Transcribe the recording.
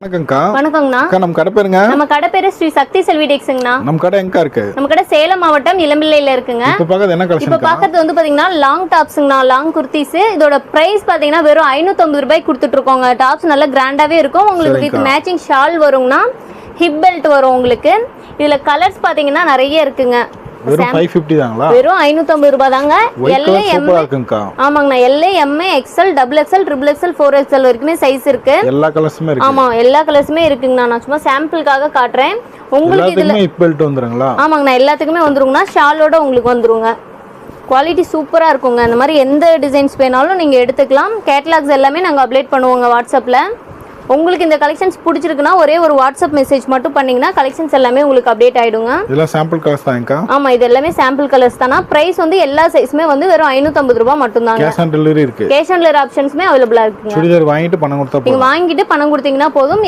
வணக்கம்க்கா. வணக்கங்கண்ணா. அக்கா, நம்ம கடை பேருங்க? நம்ம கடை பேரு ஸ்ரீ சக்தி செல்வி டெக்ஸ்ங்கண்ணா. நம்ம கடை எங்க இருக்கு? நம்ம கடை சேலம் மாவட்டம் இளம்பிள்ளையில இருக்குங்க. இப்போ பார்க்கறது என்ன கலெக்ஷன்? இப்போ பார்க்கறது வந்து பாத்தீங்கன்னா லாங் டாப்ஸ்ங்கண்ணா, லாங் குர்த்திஸ். இதோட பிரைஸ் பாத்தீங்கன்னா வெறும் 550 ரூபாய்க்கு கொடுத்துட்டு இருக்கோங்க. டாப்ஸ் நல்லா கிராண்டாவே இருக்கும். உங்களுக்கு வித் மேட்சிங் ஷால் வருங்கண்ணா, ஹிப் பெல்ட் வரும் உங்களுக்கு. இதுல கலர்ஸ் பாத்தீங்கன்னா நிறைய இருக்குங்க. வெறும் 550 தாங்களா? வெறும் 550 ரூபாய் தாங்க. L A M. ஆமாங்கண்ணா, L A M, XL, double XL, triple XL, 4XL வரைக்குமே சைஸ் இருக்கு. எல்லா கலர்ஸுமே இருக்கு. ஆமா, எல்லா கலர்ஸுமே இருக்குங்கண்ணா. நான் சும்மா சாம்பிளுக்காக காட்டுறேன் உங்களுக்கு. இதுல ஹிப் பெல்ட் வந்துருங்களா? ஆமாங்கண்ணா, எல்லாத்துக்குமே வந்துருங்கண்ணா. ஷாலோட உங்களுக்கு வந்துருங்க. குவாலிட்டி சூப்பரா இருக்குங்க. இந்த மாதிரி எந்த டிசைன்ஸ் வேணாலும் நீங்க எடுத்துக்கலாம். கேட்டலாக்ஸ் எல்லாமே நாங்க அப்டேட் பண்ணுவோங்க வாட்ஸ்அப்ல. உங்களுக்கு இந்த கலெக்ஷன்ஸ் பிடிச்சிருக்குன்னா ஒரே ஒரு வாட்ஸ்அப் மெசேஜ் மட்டும் பண்ணீங்கன்னா கலெக்ஷன்ஸ் எல்லாமே உங்களுக்கு அப்டேட் ஆயிடுங்க. இதெல்லாம் சாம்பிள் கலர்ஸ் தான்க்கா? ஆமா, இது எல்லாமே சாம்பிள் கலர்ஸ் தானா. பிரைஸ் வந்து எல்லா சைஸ்மே வந்து வெறும் 550 ரூபாய் மட்டும் தாங்க. கேஷ் ஆன் டெலிவரி இருக்கு. கேஷ் ஆன் டெலிவரி ஆப்ஷன்ஸ்மே அவைலபிளா இருக்குங்க. சுடிதார் வாங்கிட்டு பணம் கொடுத்தா போதும். நீங்க வாங்கிட்டு பணம் கொடுத்தீங்கன்னா போதும்.